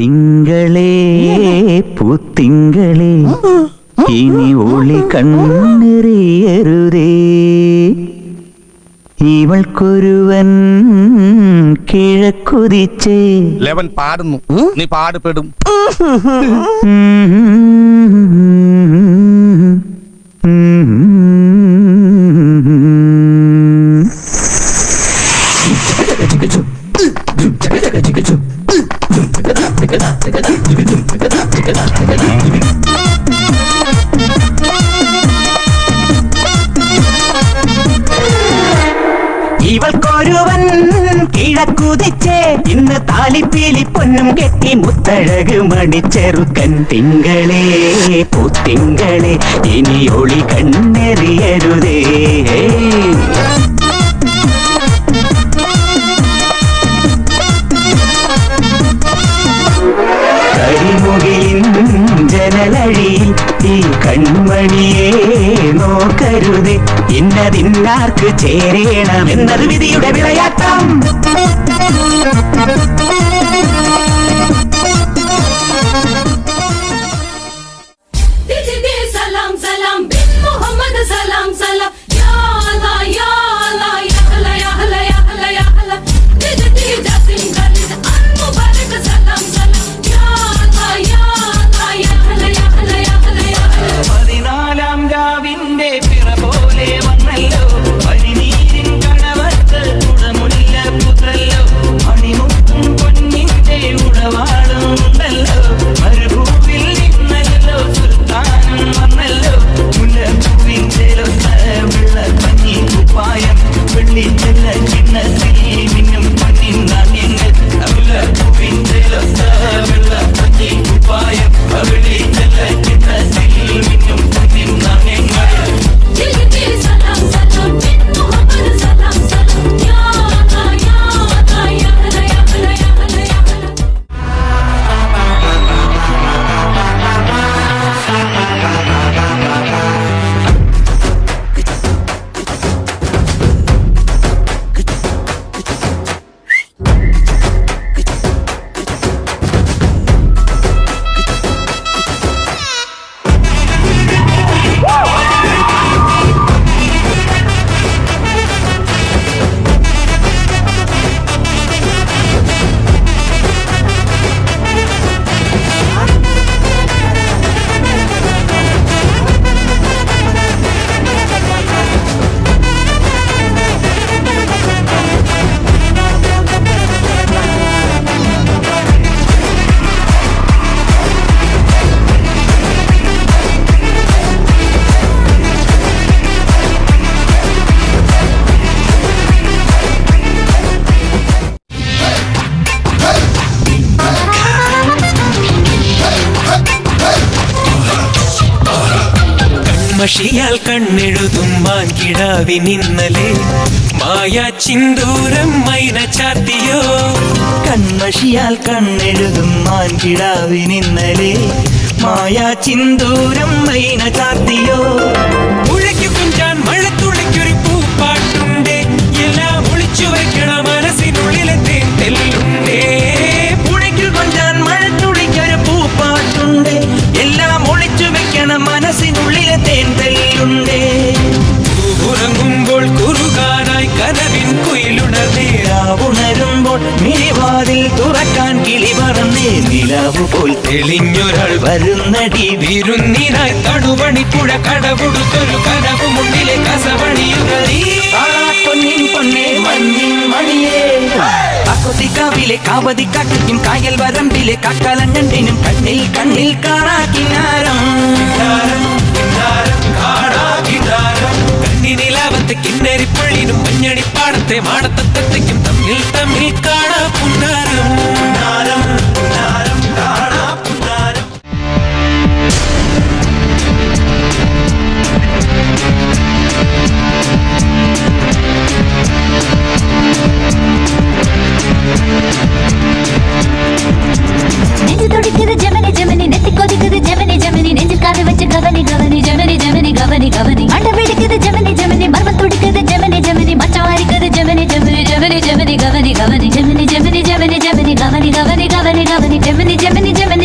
തിങ്കളേ പൂത്തിങ്കളേ ഇനി ഒളി കണ്ണെറിയരുതേ ഇവൾക്കൊരുവൻ കിഴക്കുതിച്ചേ ലെവൻ പാടുന്നു നീ പാടുപെടും ഇവൾക്കൊരുവൻ കിഴക്കുതിച്ചേ ഇന്ന് താലിപ്പീലി പൊന്നും കെട്ടി മുത്തഴക് മണിച്ചെറുക്കൻ തിങ്കളേ പൂത്തിങ്കളേ ഇനി ഒളി കണ്ണെറിയരുതേ കരിമുകിലിൻ ജനലഴിയിൽ ഈ കൺമണിയെ നോക്കരുത് ഇന്നതിന്നാർക്ക് ചേരേണമെന്നത് വിധിയുടെ വിളയാട്ടം സലാം സലാം ബിൻ മുഹമ്മദ് സലാം സലാം യാ അല്ലാ യാ അല്ലാ യാ അല്ലാ യാ അല്ലാ യാ അല്ലാ യാ അല്ലാ ദിദി ജാസിം ഖാലിദ് അൽ മുബാരക് സലാം സലാം യാ അല്ലാ യാ അല്ലാ യാ അല്ലാ യാ അല്ലാ യാ അല്ലാ യാ അല്ലാ 14 രാവിന്റെ പിറ പോലെ വന്നല്ലോ പനിനീരിൻ കണവത്ത് കുടമുല്ല പുത്രല്ലോ മണിമുത്തും പൊന്നിന്റെ ഉടവാളുണ്ടല്ലോ മരുഭൂവിൽ നിന്നല്ലോ സുൽത്താനും വന്നല്ലോ മുല്ലപ്പൂവിൻ ചേലൊത്ത വെള്ളപ്പഞ്ഞി കുപ്പായം വെള്ളിച്ചെല്ല ചിന്നത്തിൽ മിന്നും പൊന്നിൻ നാണ്യങ്ങൾ മുല്ലപ്പൂവിൻ ചേലൊത്ത വെള്ളപ്പഞ്ഞി കുപ്പായം വെള്ളിച്ചെല്ല ചിന്നത്തിൽ മിന്നും പൊന്നിൻ നാണ്യങ്ങൾ ദിദി സലാം സലാം ബിൻ മുഹമ്മദ് സലാം സലാം യാ അല്ലാ യാ അല്ലാ യാ അല്ലാ യാ അല്ലാ യാ അല്ലാ യാ അല്ലാ മഷിയാൽ കണ്ണെഴുതും മാൻകിടാവിനിന്നലെ മായാ ചിന്തൂരം മൈന ചാത്തിയോ കൺമഷിയാൽ കണ്ണെഴുതും മാൻകിടാവിനിന്നലെ മായാ ചിന്തൂരം മൈന ചാർത്തിയോ മുഴയ്ക്കു കുഞ്ചാൻ മഴത്തുള്ളിക്കൊരു പൂപ്പാട്ടുണ്ടേ എല്ലാം ഒളിച്ചു വയ്ക്കണ മനസ്സിനുള്ളിലെ തേൻതെല്ലുണ്ടേ പുഴയ്ക്കു കൊഞ്ചാൻ മഴത്തുള്ളിക്കൊരു പൂപ്പാട്ടുണ്ട് എല്ലാം ഒളിച്ചു വെക്കണ മനസ്സിനുള്ളിലെ തേൻതെല്ലുണ്ടേ ഉറങ്ങുമ്പോൾ കുറുകാനായി കനവിൻ കുയിലുണർന്നേ ഉണരുമ്പോൾ മിഴിവാതിൽ തുറക്കാൻ കിളി പറന്നേ നിലാവ് പോൽ തെളിഞ്ഞൊരാൾ വരുന്നടി വിരുന്നിനായി തടുവണിപ്പുഴ കടപുടുത്തൊരു കനവ് മുന്നിലെ കസവണിയുകളീ പൊന്നിൻ പൊന്നേ മഞ്ഞിൻ മണിയേ അക്കൊത്തിക്കാവിലെ കാവതിക്കാട്ടിക്കും കായൽ വരമ്പിലെ കാക്കാലഞ്ഞണ്ടിനും കണ്ണിൽ കണ്ണിൽ കാണാക്കിനാരം കണ്ണിനിലാവത്തെ കിന്നരിപ്പള്ളിനും മഞ്ഞണിപ്പാടത്തെ മാടത്തത്തെക്കും തമ്മിൽ തമ്മിൽ കാണാ പുന്നാരം നെഞ്ചു തുടിക്കുത് ജമനി ജമനി നെത്തി കൊതിക്കുത് ജമനി ജമനി നെഞ്ചിൽ കാത് വെച്ച് ഗവനി ഗവനി ജമനി ജമനി ഗവനി ഗവനി അണ്ട പിടിക്കുത് ജമനി ജമനി മർമ്മ തുടിക്കുത് ജമനി ജമനി മച്ചവാരിക്കുത് ജമനി ജമനി ജമനി ജമനി ഗവനി ഗവനി ജമനി ജമനി ജമനി ജമനി ഗവനി ഗവനി ഗവനി ഗവനി ജമിനി ജമിനി ജമിനി